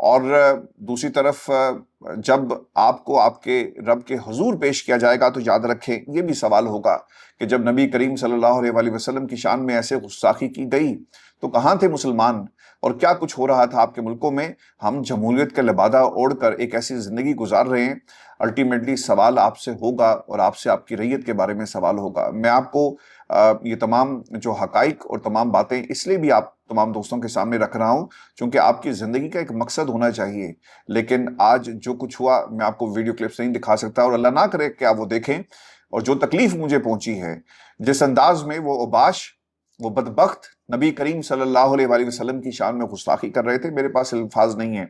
اور دوسری طرف جب آپ کو آپ کے رب کے حضور پیش کیا جائے گا تو یاد رکھیں یہ بھی سوال ہوگا کہ جب نبی کریم صلی اللہ علیہ وآلہ وسلم کی شان میں ایسے گستاخی کی گئی تو کہاں تھے مسلمان اور کیا کچھ ہو رہا تھا آپ کے ملکوں میں؟ ہم جمہوریت کا لبادہ اوڑھ کر ایک ایسی زندگی گزار رہے ہیں۔ الٹیمیٹلی سوال آپ سے ہوگا اور آپ سے آپ کی ریت کے بارے میں سوال ہوگا۔ میں آپ کو یہ تمام جو حقائق اور تمام باتیں اس لیے بھی آپ تمام دوستوں کے سامنے رکھ رہا ہوں چونکہ آپ کی زندگی کا ایک مقصد ہونا چاہیے، لیکن آج جو کچھ ہوا میں آپ کو ویڈیو کلپس نہیں دکھا سکتا، اور اللہ نہ کرے کہ آپ وہ دیکھیں، اور جو تکلیف مجھے پہنچی ہے جس انداز میں وہ اوباش، وہ بدبخت نبی کریم صلی اللہ علیہ وآلہ وسلم کی شان میں گستاخی کر رہے تھے، میرے پاس الفاظ نہیں ہیں۔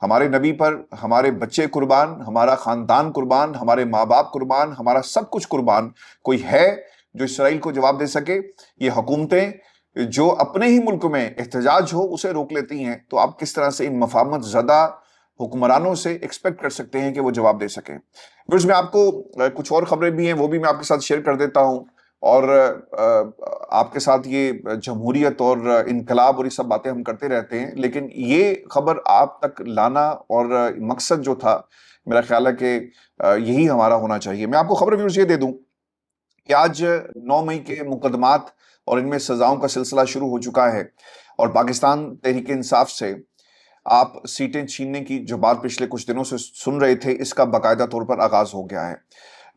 ہمارے نبی پر ہمارے بچے قربان، ہمارا خاندان قربان، ہمارے ماں باپ قربان، ہمارا سب کچھ قربان، کوئی ہے جو اسرائیل کو جواب دے سکے؟ یہ حکومتیں جو اپنے ہی ملک میں احتجاج ہو اسے روک لیتی ہیں، تو آپ کس طرح سے ان مفاہمت زدہ حکمرانوں سے ایکسپیکٹ کر سکتے ہیں کہ وہ جواب دے سکیں؟ پھر میں آپ کو کچھ اور خبریں بھی ہیں وہ بھی میں آپ کے ساتھ شیئر کر دیتا ہوں، اور آپ کے ساتھ یہ جمہوریت اور انقلاب اور یہ سب باتیں ہم کرتے رہتے ہیں، لیکن یہ خبر آپ تک لانا اور مقصد جو تھا میرا خیال ہے کہ یہی ہمارا ہونا چاہیے۔ میں آپ کو خبر ویورز یہ دے دوں کہ آج 9 مئی کے مقدمات اور ان میں سزاؤں کا سلسلہ شروع ہو چکا ہے، اور پاکستان تحریک انصاف سے آپ سیٹیں چھیننے کی جو بات پچھلے کچھ دنوں سے سن رہے تھے اس کا باقاعدہ طور پر آغاز ہو گیا ہے۔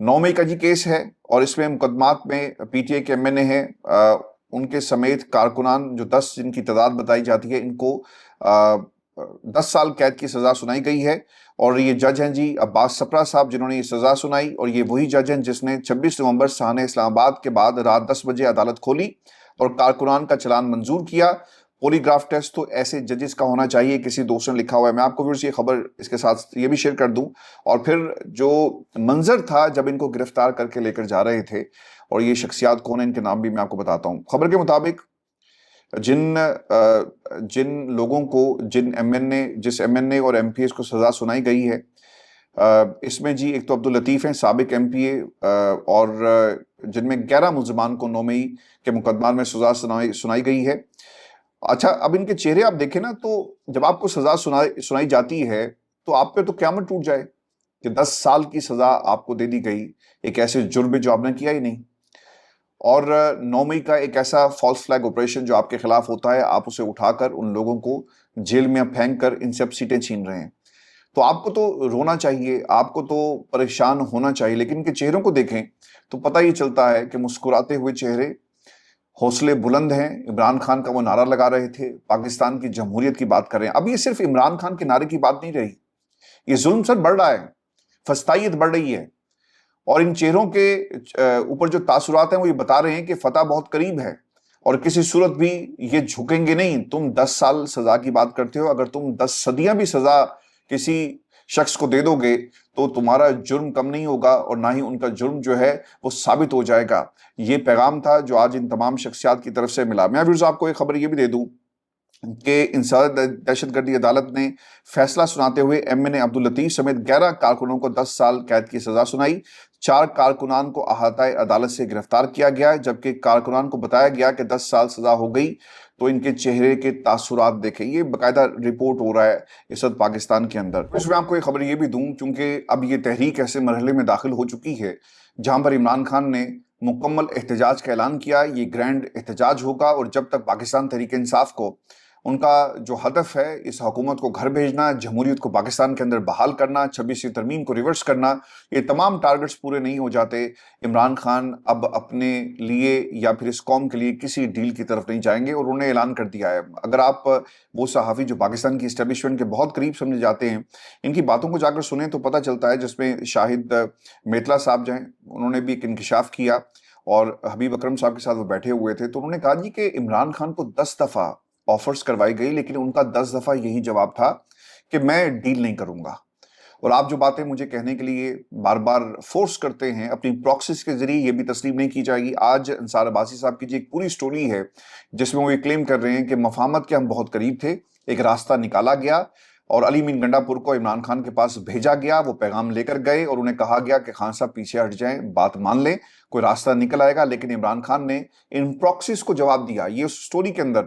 9 مئی کا جی کیس ہے، اور اس میں مقدمات میں پی ٹی آئی کے ایم این اے ہیں، ان کے سمیت کارکنان جو 10 جن کی تعداد بتائی جاتی ہے، ان کو 10 سال قید کی سزا سنائی گئی ہے، اور یہ جج ہیں جی عباس سپرا صاحب جنہوں نے یہ سزا سنائی، اور یہ وہی جج ہیں جس نے 26 نومبر صحن اسلام آباد کے بعد رات 10 بجے عدالت کھولی اور کارکنان کا چلان منظور کیا۔ پولی گراف ٹیسٹ تو ایسے ججز کا ہونا چاہیے، کسی دوست نے لکھا ہوا ہے۔ میں آپ کو پھر یہ خبر اس کے ساتھ یہ بھی شیئر کر دوں، اور پھر جو منظر تھا جب ان کو گرفتار کر کے لے کر جا رہے تھے، اور یہ شخصیات کون ہیں ان کے نام بھی میں آپ کو بتاتا ہوں۔ خبر کے مطابق جن لوگوں کو جس ایم این اے اور ایم پی ایس کو سزا سنائی گئی ہے، اس میں جی ایک تو عبداللطیف ہیں سابق ایم پی اے، اور جن میں 11 ملزمان کو 9 مئی کے مقدمات میں سزا سنائی گئی ہے۔ اچھا، اب ان کے چہرے آپ دیکھیں نا، تو جب آپ کو سزا سنائی جاتی ہے تو آپ پہ تو قیامت ٹوٹ جائے کہ 10 سال کی سزا آپ کو دے دی گئی ایک ایسے جرم جو آپ نے کیا ہی نہیں، اور 9 مئی کا ایک ایسا فالس فلیگ آپریشن جو آپ کے خلاف ہوتا ہے، آپ اسے اٹھا کر ان لوگوں کو جیل میں پھینک کر ان سے اب سیٹیں چھین رہے ہیں۔ تو آپ کو تو رونا چاہیے، آپ کو تو پریشان ہونا چاہیے، لیکن ان کے چہروں کو دیکھیں تو پتہ ہی چلتا ہے کہ مسکراتے ہوئے چہرے، حوصلے بلند ہیں۔ عمران خان کا وہ نعرہ لگا رہے تھے، پاکستان کی جمہوریت کی بات کر رہے ہیں۔ اب یہ صرف عمران خان کے نعرے کی بات نہیں رہی، یہ ظلم سر بڑھ رہا ہے، فسطائیت بڑھ رہی ہے، اور ان چہروں کے اوپر جو تاثرات ہیں وہ یہ بتا رہے ہیں کہ فتح بہت قریب ہے، اور کسی صورت بھی یہ جھکیں گے نہیں۔ تم 10 سال سزا کی بات کرتے ہو، اگر تم 10 صدیاں بھی سزا کسی شخص کو دے دو گے تو تمہارا جرم کم نہیں ہوگا، اور نہ ہی ان کا جرم جو ہے وہ ثابت ہو جائے گا۔ یہ پیغام تھا جو آج ان تمام شخصیات کی طرف سے ملا۔ میں ویورز آپ کو ایک خبر یہ بھی دے دوں کہ انسداد دہشت گردی عدالت نے فیصلہ سناتے ہوئے ایم این اے عبداللطیف سمیت 11 کارکنوں کو 10 سال قید کی سزا سنائی۔ 4 کارکنان کو احاطہ عدالت سے گرفتار کیا گیا ہے، جبکہ کارکنان کو بتایا گیا کہ 10 سال سزا ہو گئی۔ تو ان کے چہرے کے تاثرات دیکھیں، یہ باقاعدہ رپورٹ ہو رہا ہے اس وقت پاکستان کے اندر۔ اس میں آپ کو ایک خبر یہ بھی دوں، چونکہ اب یہ تحریک ایسے مرحلے میں داخل ہو چکی ہے جہاں پر عمران خان نے مکمل احتجاج کا اعلان کیا۔ یہ گرینڈ احتجاج ہوگا، اور جب تک پاکستان تحریک انصاف کو ان کا جو ہدف ہے اس حکومت کو گھر بھیجنا، جمہوریت کو پاکستان کے اندر بحال کرنا، 26ویں ترمیم کو ریورس کرنا، یہ تمام ٹارگٹس پورے نہیں ہو جاتے، عمران خان اب اپنے لیے یا پھر اس قوم کے لیے کسی ڈیل کی طرف نہیں جائیں گے، اور انہوں نے اعلان کر دیا ہے۔ اگر آپ وہ صحافی جو پاکستان کی اسٹیبلشمنٹ کے بہت قریب سمجھے جاتے ہیں، ان کی باتوں کو جا کر سنیں تو پتہ چلتا ہے، جس میں شاہد میتلا صاحب جو ہیں انہوں نے بھی ایک انکشاف کیا، اور حبیب اکرم صاحب کے ساتھ وہ بیٹھے ہوئے تھے، تو انہوں نے کہا جی کہ عمران خان کو 10 دفعہ آفرز کروائی گئی، لیکن ان کا 10 دفعہ یہی جواب تھا کہ میں ڈیل نہیں کروں گا۔ اور آپ جو باتیں مجھے کہنے کے لیے بار بار فورس کرتے ہیں اپنی پراکسس کے ذریعے، یہ بھی تسلیم نہیں کی جائے گی۔ آج انصار عباسی صاحب کی جی ایک پوری سٹوری ہے جس میں وہ یہ کلیم کر رہے ہیں کہ مفاہمت کے ہم بہت قریب تھے، ایک راستہ نکالا گیا، اور علی مین گنڈا پور کو عمران خان کے پاس بھیجا گیا، وہ پیغام لے کر گئے، اور انہیں کہا گیا کہ خان صاحب پیچھے ہٹ جائیں، بات مان لیں، کوئی راستہ نکل آئے گا۔ لیکن عمران خان نے ان پراکسس کو جواب دیا۔ یہ اس سٹوری کے اندر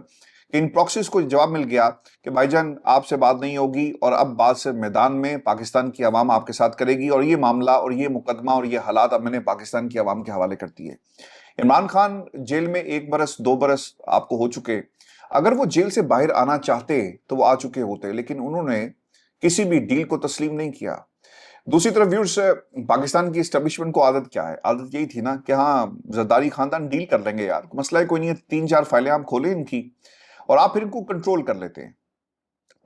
کہ ان پراکسیز کو جواب مل گیا کہ بھائی جان آپ سے بات نہیں ہوگی اور اب بات سے میدان میں پاکستان کی عوام آپ کے ساتھ کرے گی، اور یہ معاملہ اور یہ مقدمہ اور یہ حالات اب میں نے پاکستان کی عوام کے حوالے کر دیے۔ عمران خان جیل میں 1 برس 2 برس آپ کو ہو چکے، اگر وہ جیل سے باہر آنا چاہتے تو وہ آ چکے ہوتے، لیکن انہوں نے کسی بھی ڈیل کو تسلیم نہیں کیا۔ دوسری طرف ویورز، پاکستان کی اسٹیبلشمنٹ کو عادت کیا ہے؟ عادت یہی تھی نا کہ ہاں زرداری خاندان ڈیل کر لیں گے یار، مسئلہ ہے کوئی نہیں ہے، 3 4 فائلیں آپ کھولیں ان کی اور آپ پھر ان کو کنٹرول کر لیتے ہیں۔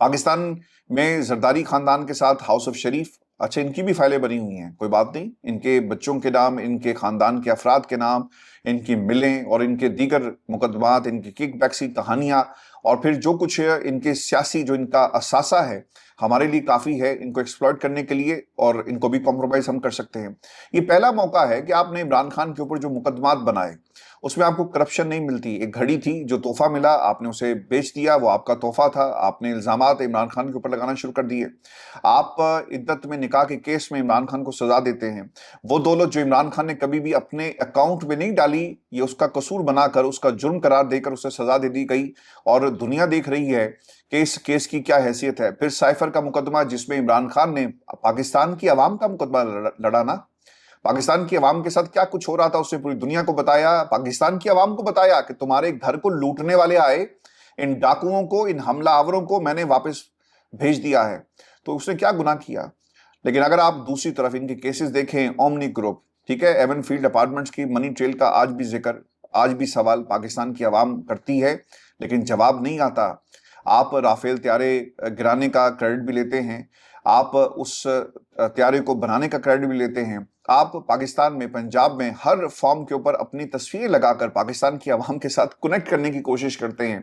پاکستان میں زرداری خاندان کے ساتھ ہاؤس آف شریف، اچھا ان کی بھی فائلیں بنی ہوئی ہیں، کوئی بات نہیں، ان کے بچوں کے نام، ان کے خاندان کے افراد کے نام، ان کی ملیں اور ان کے دیگر مقدمات، ان کی کک بیکسی کہانیاں، اور پھر جو کچھ ہے ان کے سیاسی جو ان کا اثاثہ ہے ہمارے لیے کافی ہے ان کو ایکسپلائٹ کرنے کے لیے، اور ان کو بھی کمپرومائز ہم کر سکتے ہیں۔ یہ پہلا موقع ہے کہ آپ نے عمران خان کے اوپر جو مقدمات بنائے اس میں آپ کو کرپشن نہیں ملتی۔ ایک گھڑی تھی جو تحفہ ملا، آپ نے اسے بیچ دیا، وہ آپ کا تحفہ تھا، آپ نے الزامات عمران خان کے اوپر لگانا شروع کر دیے۔ آپ عدت میں نکاح کے کیس میں عمران خان کو سزا دیتے ہیں۔ وہ دولت جو عمران خان نے کبھی بھی اپنے اکاؤنٹ میں نہیں ڈالی، یہ اس کا قصور بنا کر، اس کا جرم قرار دے کر اسے سزا دے دی گئی، اور دنیا دیکھ رہی ہے کہ اس کیس کی کیا حیثیت ہے۔ پھر سائفر کا مقدمہ جس میں عمران خان نے پاکستان کی عوام کا مقدمہ لڑانا، پاکستان کی عوام کے ساتھ کیا کچھ ہو رہا تھا اس نے پوری دنیا کو بتایا، پاکستان کی عوام کو بتایا کہ تمہارے گھر کو لوٹنے والے آئے، ان ڈاکوؤں کو، ان حملہ آوروں کو میں نے واپس بھیج دیا ہے۔ تو اس نے کیا گناہ کیا؟ لیکن اگر آپ دوسری طرف ان کے کیسز دیکھیں، اومنی گروپ، ٹھیک ہے، ایون فیلڈ اپارٹمنٹس کی منی ٹریل کا آج بھی ذکر، آج بھی سوال پاکستان کی عوام کرتی ہے لیکن جواب نہیں آتا۔ آپ رافیل طیارے گرانے کا کریڈٹ بھی لیتے ہیں، آپ اس طیارے کو بنانے کا کریڈٹ بھی لیتے ہیں، آپ پاکستان میں، پنجاب میں ہر فارم کے اوپر اپنی تصویریں لگا کر پاکستان کی عوام کے ساتھ کنیکٹ کرنے کی کوشش کرتے ہیں،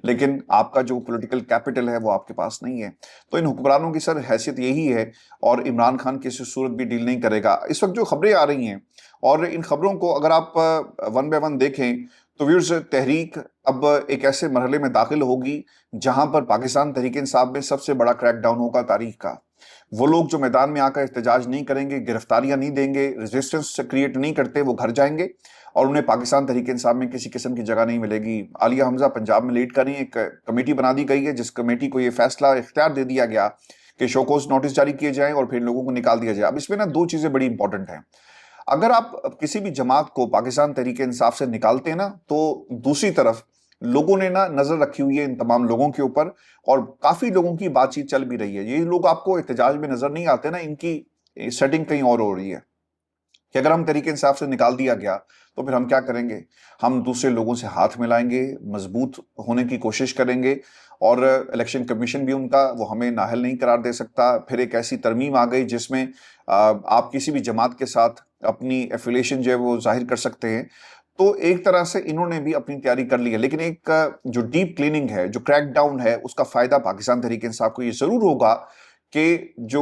لیکن آپ کا جو پولیٹیکل کیپٹل ہے وہ آپ کے پاس نہیں ہے۔ تو ان حکمرانوں کی سر حیثیت یہی ہے، اور عمران خان کسی صورت بھی ڈیل نہیں کرے گا۔ اس وقت جو خبریں آ رہی ہیں، اور ان خبروں کو اگر آپ ون بائی ون دیکھیں تو ویورز، تحریک اب ایک ایسے مرحلے میں داخل ہوگی جہاں پر پاکستان تحریک انصاف میں سب سے بڑا کریک ڈاؤن ہوگا تاریخ کا۔ وہ لوگ جو میدان میں آ کر احتجاج نہیں کریں گے، گرفتاریاں نہیں دیں گے، ریزسٹنس کریٹ نہیں کرتے، وہ گھر جائیں گے اور انہیں پاکستان تحریک انصاف میں کسی قسم کی جگہ نہیں ملے گی۔ عالیہ حمزہ پنجاب میں لیڈ کر رہی ہیں، ایک کمیٹی بنا دی گئی ہے جس کمیٹی کو یہ فیصلہ اختیار دے دیا گیا کہ شوکوز نوٹس جاری کیے جائیں اور پھر لوگوں کو نکال دیا جائے۔ اب اس میں نا 2 چیزیں بڑی امپورٹنٹ ہیں۔ اگر آپ کسی بھی جماعت کو پاکستان تحریک انصاف سے نکالتے ہیں نا، تو دوسری طرف لوگوں نے نا نظر رکھی ہوئی ہے ان تمام لوگوں کے اوپر، اور کافی لوگوں کی بات چیت چل بھی رہی ہے۔ یہ لوگ آپ کو احتجاج میں نظر نہیں آتے نا، ان کی سیٹنگ کہیں اور ہو رہی ہے کہ اگر ہم تحریک انصاف سے نکال دیا گیا تو پھر ہم کیا کریں گے؟ ہم دوسرے لوگوں سے ہاتھ ملائیں گے، مضبوط ہونے کی کوشش کریں گے، اور الیکشن کمیشن بھی ان کا وہ ہمیں نااہل نہیں قرار دے سکتا۔ پھر ایک ایسی ترمیم آ گئی جس میں آپ کسی بھی جماعت کے ساتھ اپنی ایفیلیشن جو ہے وہ ظاہر کر سکتے ہیں۔ تو ایک طرح سے انہوں نے بھی اپنی تیاری کر لی ہے، لیکن ایک جو ڈیپ کلیننگ ہے، جو کریک ڈاؤن ہے، اس کا فائدہ پاکستان تحریک انصاف کو یہ ضرور ہوگا کہ جو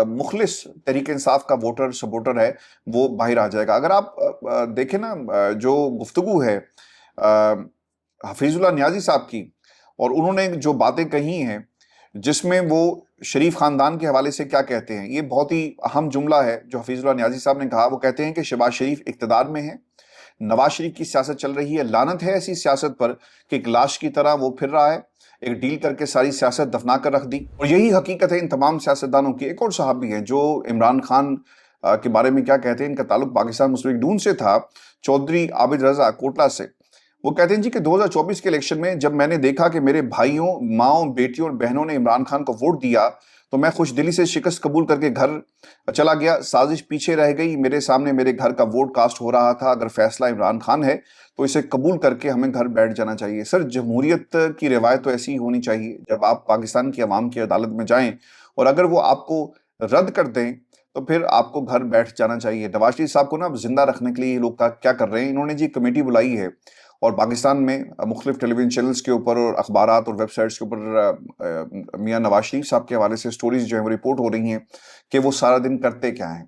مخلص تحریک انصاف کا ووٹر سپورٹر ہے وہ باہر آ جائے گا۔ اگر آپ دیکھیں نا، جو گفتگو ہے حفیظ اللہ نیازی صاحب کی، اور انہوں نے جو باتیں کہی ہیں جس میں وہ شریف خاندان کے حوالے سے کیا کہتے ہیں، یہ بہت ہی اہم جملہ ہے جو حفیظ اللہ نیازی صاحب نے کہا۔ وہ کہتے ہیں کہ شہباز شریف اقتدار میں ہے، نواز شریف کی سیاست چل رہی ہے، لعنت ہے ایسی سیاست پر کہ ایک لاش کی طرح وہ پھر رہا ہے، ایک ڈیل کر کے ساری سیاست دفنا کر رکھ دی۔ اور یہی حقیقت ہے ان تمام سیاستدانوں کی۔ ایک اور صاحب بھی ہیں جو عمران خان کے بارے میں کیا کہتے ہیں، ان کا تعلق پاکستان مسلم لیگ نون سے تھا، چودھری عابد رضا کوٹلہ سے۔ وہ کہتے ہیں جی کہ 2024 کے الیکشن میں جب میں نے دیکھا کہ میرے بھائیوں، ماؤں، بیٹیوں اور بہنوں نے عمران خان کو ووٹ دیا تو میں خوش دلی سے شکست قبول کر کے گھر چلا گیا۔ سازش پیچھے رہ گئی، میرے سامنے میرے گھر کا ووٹ کاسٹ ہو رہا تھا۔ اگر فیصلہ عمران خان ہے تو اسے قبول کر کے ہمیں گھر بیٹھ جانا چاہیے۔ سر، جمہوریت کی روایت تو ایسی ہی ہونی چاہیے، جب آپ پاکستان کی عوام کی عدالت میں جائیں اور اگر وہ آپ کو رد کر دیں تو پھر آپ کو گھر بیٹھ جانا چاہیے۔ نواز شریف صاحب کو نا زندہ رکھنے کے لیے یہ لوگ کیا کر رہے ہیں، انہوں نے جی کمیٹی بلائی ہے، اور پاکستان میں مختلف ٹیلی ویژن چینلز کے اوپر اور اخبارات اور ویب سائٹس کے اوپر میاں نواز شریف صاحب کے حوالے سے سٹوریز جو ہیں وہ رپورٹ ہو رہی ہیں کہ وہ سارا دن کرتے کیا ہیں۔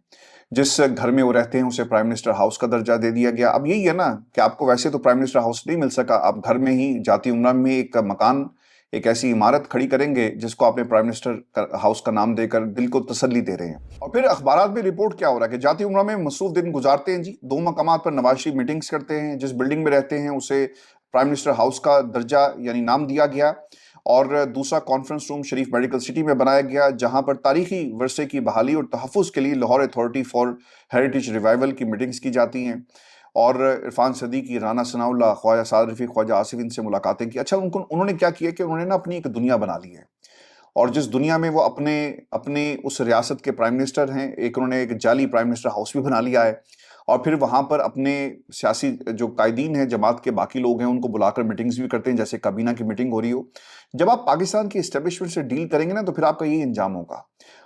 جس گھر میں وہ رہتے ہیں اسے پرائم منسٹر ہاؤس کا درجہ دے دیا گیا۔ اب یہی ہے نا کہ آپ کو ویسے تو پرائم منسٹر ہاؤس نہیں مل سکا، آپ گھر میں ہی جاتی عمرہ میں ایک مکان، ایک ایسی عمارت کھڑی کریں گے جس کو آپ نے پرائم منسٹر ہاؤس کا نام دے کر دل کو تسلی دے رہے ہیں۔ اور پھر اخبارات میں رپورٹ کیا ہو رہا ہے کہ جاتی عمرہ میں مصروف دن گزارتے ہیں جی، 2 مقامات پر نواز شریف میٹنگز کرتے ہیں، جس بلڈنگ میں رہتے ہیں اسے پرائم منسٹر ہاؤس کا درجہ یعنی نام دیا گیا، اور دوسرا کانفرنس روم شریف میڈیکل سٹی میں بنایا گیا، جہاں پر تاریخی ورثے کی بحالی اور تحفظ کے لیے Lahore authority for heritage revival کی میٹنگز کی جاتی ہیں، اور عرفان صدیقی، رانا ثناء اللہ، خواجہ سعد رفیق، خواجہ آصف ان سے ملاقاتیں کی۔ اچھا انہوں نے کیا کیا کہ انہوں نے نا اپنی ایک دنیا بنا لی ہے، اور جس دنیا میں وہ اپنے اس ریاست کے پرائم منسٹر ہیں، انہوں نے ایک جعلی پرائم منسٹر ہاؤس بھی بنا لیا ہے، اور پھر وہاں پر اپنے سیاسی جو قائدین ہیں، جماعت کے باقی لوگ ہیں، ان کو بلا کر میٹنگز بھی کرتے ہیں، جیسے کابینہ کی میٹنگ ہو رہی ہو۔ جب آپ پاکستان کی اسٹیبلشمنٹ سے ڈیل کریں گے نا، تو پھر آپ کا یہی انجام ہوگا۔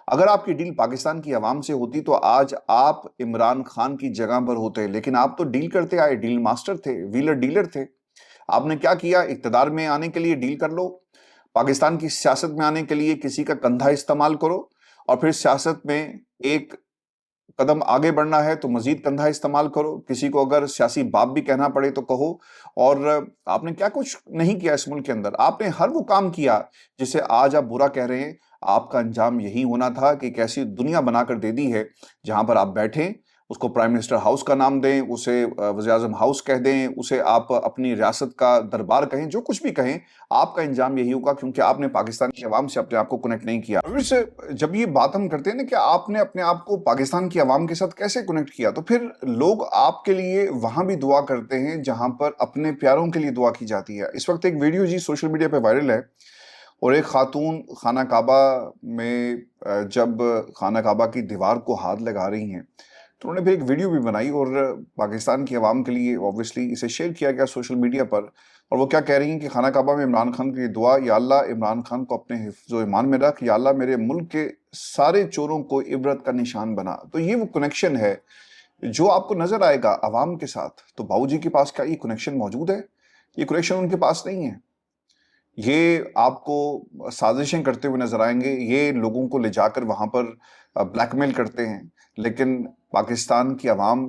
اگر آپ کی ڈیل پاکستان کی عوام سے ہوتی تو آج آپ عمران خان کی جگہ پر ہوتے، لیکن آپ تو ڈیل کرتے آئے، ڈیل ماسٹر تھے، ویلر ڈیلر تھے۔ آپ نے کیا کیا؟ اقتدار میں آنے کے لیے ڈیل کر لو، پاکستان کی سیاست میں آنے کے لیے کسی کا کندھا استعمال کرو، اور پھر سیاست میں ایک قدم آگے بڑھنا ہے تو مزید کندھا استعمال کرو، کسی کو اگر سیاسی باپ بھی کہنا پڑے تو کہو۔ اور آپ نے کیا کچھ نہیں کیا اس ملک کے اندر، آپ نے ہر وہ کام کیا جسے آج آپ برا کہہ رہے ہیں۔ آپ کا انجام یہی ہونا تھا کہ ایک ایسی دنیا بنا کر دے دی ہے جہاں پر آپ بیٹھیں، اس کو پرائم منسٹر ہاؤس کا نام دیں، اسے وزیر اعظم ہاؤس کہہ دیں، اسے آپ اپنی ریاست کا دربار کہیں، جو کچھ بھی کہیں، آپ کا انجام یہی ہوگا، کیونکہ آپ نے پاکستان کی عوام سے اپنے آپ کو کنیکٹ نہیں کیا۔ جب یہ بات ہم کرتے ہیں نا کہ آپ نے اپنے آپ کو پاکستان کی عوام کے ساتھ کیسے کنیکٹ کیا، تو پھر لوگ آپ کے لیے وہاں بھی دعا کرتے ہیں جہاں پر اپنے پیاروں کے لیے دعا کی جاتی ہے۔ اس وقت ایک ویڈیو جی سوشل میڈیا پہ وائرل ہے، اور ایک خاتون خانہ کعبہ میں جب خانہ کعبہ کی دیوار کو ہاتھ لگا رہی ہیں، تو انہوں نے پھر ایک ویڈیو بھی بنائی، اور پاکستان کی عوام کے لیے اوبویسلی اسے شیئر کیا گیا سوشل میڈیا پر، اور وہ کیا کہہ رہی ہیں کہ خانہ کعبہ میں عمران خان کے لیے دعا، یا اللہ عمران خان کو اپنے حفظ و ایمان میں رکھ، یا اللہ میرے ملک کے سارے چوروں کو عبرت کا نشان بنا۔ تو یہ وہ کنیکشن ہے جو آپ کو نظر آئے گا عوام کے ساتھ۔ تو باؤ جی کے پاس کیا یہ کنیکشن موجود ہے؟ یہ کنیکشن ان کے پاس نہیں ہے۔ یہ آپ کو سازشیں کرتے ہوئے نظر آئیں گے، یہ لوگوں کو لے جا کر وہاں پر بلیک میل کرتے ہیں، لیکن پاکستان کی عوام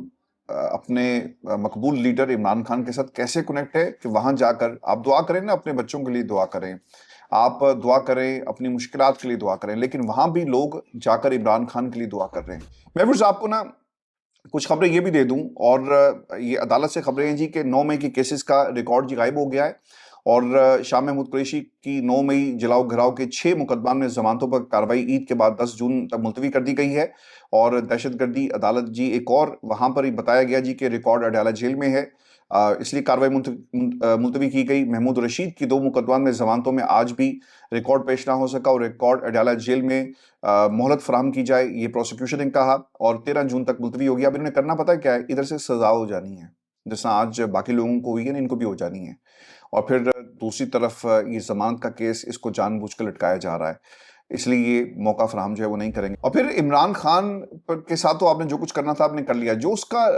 اپنے مقبول لیڈر عمران خان کے ساتھ کیسے کنیکٹ ہے کہ وہاں جا کر آپ دعا کریں نا، اپنے بچوں کے لیے دعا کریں، آپ دعا کریں، اپنی مشکلات کے لیے دعا کریں، لیکن وہاں بھی لوگ جا کر عمران خان کے لیے دعا کر رہے ہیں۔ محفوظ آپ کو نا کچھ خبریں یہ بھی دے دوں، اور یہ عدالت سے خبریں ہیں جی کہ 9 مئی کے کیسز کا ریکارڈ جی غائب ہو گیا ہے، اور شاہ محمود قریشی کی 9 مئی جلاؤ گھراؤ کے 6 مقدمات میں ضمانتوں پر کارروائی عید کے بعد 10 جون تک ملتوی کر دی گئی ہے، اور دہشت گردی عدالت جی ایک اور وہاں پر ہی بتایا گیا جی کہ ریکارڈ اڈیالہ جیل میں ہے، اس لیے کارروائی ملتوی کی گئی۔ محمود رشید کی 2 مقدمات میں ضمانتوں میں آج بھی ریکارڈ پیش نہ ہو سکا، اور ریکارڈ اڈیالہ جیل میں مہلت فراہم کی جائے، یہ پروسیکیوشن نے کہا، اور 13 جون تک ملتوی ہو گیا۔ اب انہوں نے کرنا پتا کیا ہے، ادھر سے سزا ہو جانی ہے، جس طرح آج باقی لوگوں کو ہوئی ہے نا، ان کو بھی ہو جانی ہے، اور پھر دوسری طرف یہ ضمانت کا کیس، اس کو جان بوجھ کر لٹکایا جا رہا ہے، اس لیے یہ موقع فراہم جو ہے وہ نہیں کریں گے۔ اور پھر عمران خان کے ساتھ تو آپ نے جو کچھ کرنا تھا آپ نے کر لیا۔ جو اس کا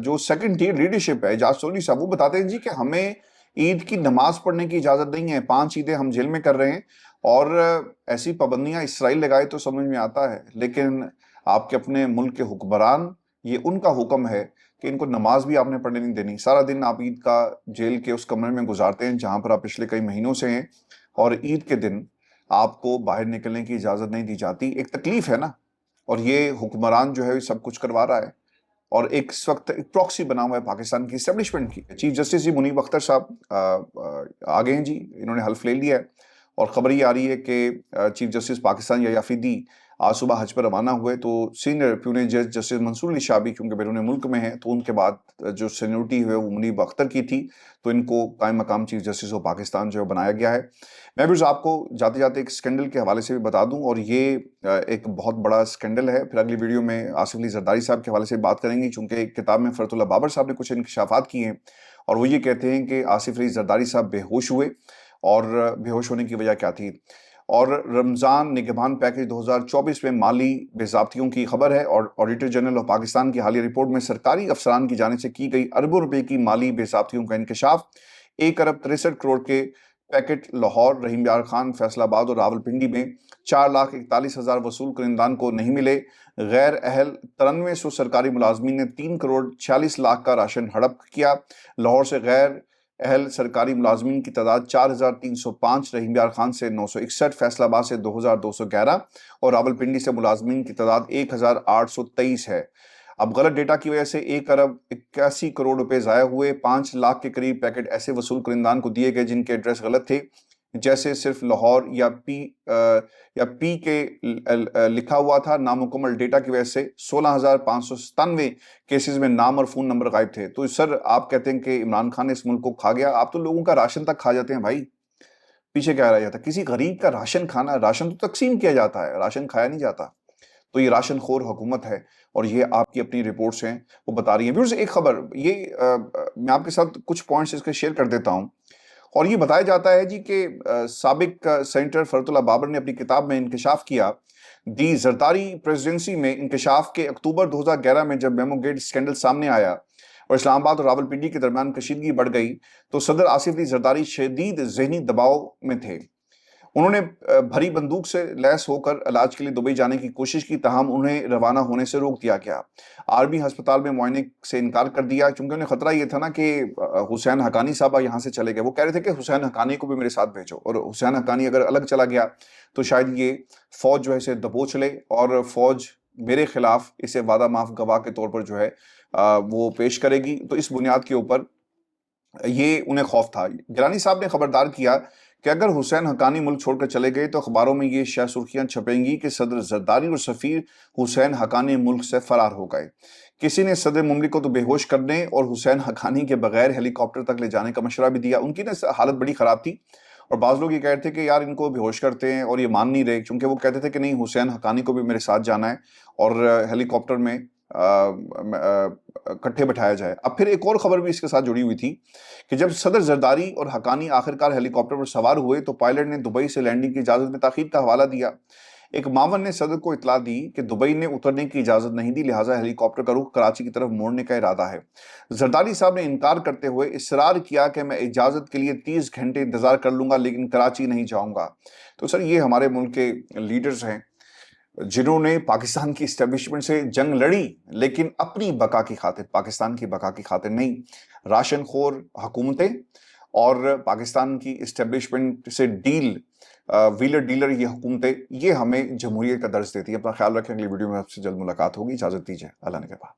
جو سیکنڈ ٹیئر لیڈرشپ ہے، اعجاز سوری صاحب، وہ بتاتے ہیں جی کہ ہمیں عید کی نماز پڑھنے کی اجازت نہیں ہے، 5 عیدیں ہم جیل میں کر رہے ہیں، اور ایسی پابندیاں اسرائیل لگائے تو سمجھ میں آتا ہے، لیکن آپ کے اپنے ملک کے حکمران، یہ ان کا حکم ہے کہ ان کو نماز بھی آپ نے پڑھنے نہیں دینی۔ سارا دن آپ عید کا جیل کے اس کمرے میں گزارتے ہیں جہاں پر آپ پچھلے کئی مہینوں سے ہیں، اور عید کے دن آپ کو باہر نکلنے کی اجازت نہیں دی جاتی۔ ایک تکلیف ہے نا، اور یہ حکمران جو ہے سب کچھ کروا رہا ہے، اور ایک اس وقت ایک پروکسی بنا ہوا ہے پاکستان کی اسٹیبلشمنٹ کی۔ چیف جسٹس جی منیب اختر صاحب آگے ہیں جی، انہوں نے حلف لے لیا ہے، اور خبر یہ آ رہی ہے کہ چیف جسٹس پاکستان یا فیدی آج صبح حج پر روانہ ہوئے، تو سینئر پیونی جج جسٹس منصور علی شاہ بھی کیونکہ بیرون ملک میں ہیں، تو ان کے بعد جو سینیورٹی ہوئے وہ منیب اختر کی تھی، تو ان کو قائم مقام چیف جسٹس آف پاکستان جو بنایا گیا ہے۔ میں بھی آپ کو جاتے جاتے ایک سکینڈل کے حوالے سے بھی بتا دوں، اور یہ ایک بہت بڑا سکینڈل ہے، پھر اگلی ویڈیو میں آصف علی زرداری صاحب کے حوالے سے بات کریں گے، چونکہ ایک کتاب میں فرت اللہ بابر صاحب نے کچھ انکشافات کیے ہیں، اور وہ یہ کہتے ہیں کہ آصف علی زرداری صاحب بے ہوش ہوئے، اور بے ہوش ہونے کی وجہ کیا تھی۔ اور رمضان نگہبان پیکج 2024 میں مالی بے ضابطگیوں کی خبر ہے، اور آڈیٹر جنرل آف پاکستان کی حالیہ رپورٹ میں سرکاری افسران کی جانب سے کی گئی اربوں روپے کی مالی بے ضابطگیوں کا انکشاف۔ 1 ارب 63 کروڑ کے پیکٹ لاہور، رحیم یار خان، فیصل آباد اور راولپنڈی میں 4,41,000 وصول کنندگان کو نہیں ملے۔ غیر اہل 9300 سرکاری ملازمین نے 3 کروڑ 46 لاکھ کا راشن ہڑپ کیا۔ لاہور سے غیر اہل سرکاری ملازمین کی تعداد 4,305، رحیم یار خان سے 961، فیصل آباد سے 2,211، اور راولپنڈی سے ملازمین کی تعداد 1,823 ہے۔ اب غلط ڈیٹا کی وجہ سے 1 ارب 81 کروڑ روپے ضائع ہوئے، 5 لاکھ کے قریب پیکٹ ایسے وصول کنندگان کو دیے گئے جن کے ایڈریس غلط تھے، جیسے صرف لاہور یا پی کے لکھا ہوا تھا۔ نامکمل ڈیٹا کی وجہ سے 16,597 کیسز میں نام اور فون نمبر غائب تھے۔ تو سر آپ کہتے ہیں کہ عمران خان نے اس ملک کو کھا گیا، آپ تو لوگوں کا راشن تک کھا جاتے ہیں بھائی، پیچھے کیا رہ جاتا ہے؟ کسی غریب کا راشن کھانا، راشن تو تقسیم کیا جاتا ہے، راشن کھایا نہیں جاتا۔ تو یہ راشن خور حکومت ہے، اور یہ آپ کی اپنی رپورٹس ہیں وہ بتا رہی ہیں۔ ویورز ایک خبر یہ میں آپ کے ساتھ کچھ پوائنٹس اس کے شیئر کر دیتا ہوں، اور یہ بتایا جاتا ہے جی کہ سابق سینیٹر فرت اللہ بابر نے اپنی کتاب میں انکشاف کیا، دی زرداری پریزیڈنسی میں انکشاف کے اکتوبر 2011 میں جب میمو گیٹ اسکینڈل سامنے آیا اور اسلام آباد اور راولپنڈی کے درمیان کشیدگی بڑھ گئی تو صدر آصف علی زرداری شدید ذہنی دباؤ میں تھے۔ انہوں نے بھری بندوق سے لیس ہو کر علاج کے لیے دبئی جانے کی کوشش کی، تاہم انہیں روانہ ہونے سے روک دیا گیا۔ آرمی ہسپتال میں معائنے سے انکار کر دیا، چونکہ انہیں خطرہ یہ تھا نا کہ حسین حقانی صاحبہ یہاں سے چلے گئے۔ وہ کہہ رہے تھے کہ حسین حقانی کو بھی میرے ساتھ بھیجو، اور حسین حقانی اگر الگ چلا گیا تو شاید یہ فوج جو ہے اسے دبوچ لے، اور فوج میرے خلاف اسے وعدہ معاف گواہ کے طور پر جو ہے وہ پیش کرے گی۔ تو اس بنیاد کے اوپر یہ انہیں خوف تھا۔ گیلانی صاحب نے خبردار کیا کہ اگر حسین حقانی ملک چھوڑ کر چلے گئے تو اخباروں میں یہ شہ سرخیاں چھپیں گی کہ صدر زرداری اور سفیر حسین حقانی ملک سے فرار ہو گئے۔ کسی نے صدر مملک کو تو بے ہوش کرنے اور حسین حقانی کے بغیر ہیلی کاپٹر تک لے جانے کا مشورہ بھی دیا۔ ان کی نا حالت بڑی خراب تھی، اور بعض لوگ یہ کہتے تھے کہ یار ان کو بے ہوش کرتے ہیں، اور یہ مان نہیں رہے، چونکہ وہ کہتے تھے کہ نہیں حسین حقانی کو بھی میرے ساتھ جانا ہے اور ہیلی کاپٹر میں کٹھے بٹھایا جائے۔ اب پھر ایک اور خبر بھی اس کے ساتھ جڑی ہوئی تھی کہ جب صدر زرداری اور حقانی آخرکار ہیلی کاپٹر پر سوار ہوئے تو پائلٹ نے دبئی سے لینڈنگ کی اجازت میں تاخیر کا حوالہ دیا۔ ایک معاون نے صدر کو اطلاع دی کہ دبئی نے اترنے کی اجازت نہیں دی، لہٰذا ہیلی کاپٹر کا رخ کراچی کی طرف موڑنے کا ارادہ ہے۔ زرداری صاحب نے انکار کرتے ہوئے اصرار کیا کہ میں اجازت کے لیے 30 گھنٹے انتظار کر لوں گا لیکن کراچی نہیں جاؤں گا۔ تو سر یہ ہمارے ملک کے لیڈرز ہیں جنہوں نے پاکستان کی اسٹیبلشمنٹ سے جنگ لڑی، لیکن اپنی بقا کی خاطر، پاکستان کی بقا کی خاطر نہیں۔ راشن خور حکومتیں اور پاکستان کی اسٹیبلشمنٹ سے ویلر ڈیلر یہ حکومتیں، یہ ہمیں جمہوریت کا درس دیتی ہے۔ اپنا خیال رکھیں، اگلی ویڈیو میں آپ سے جلد ملاقات ہوگی، اجازت دیجیے، اللہ نے کے بعد۔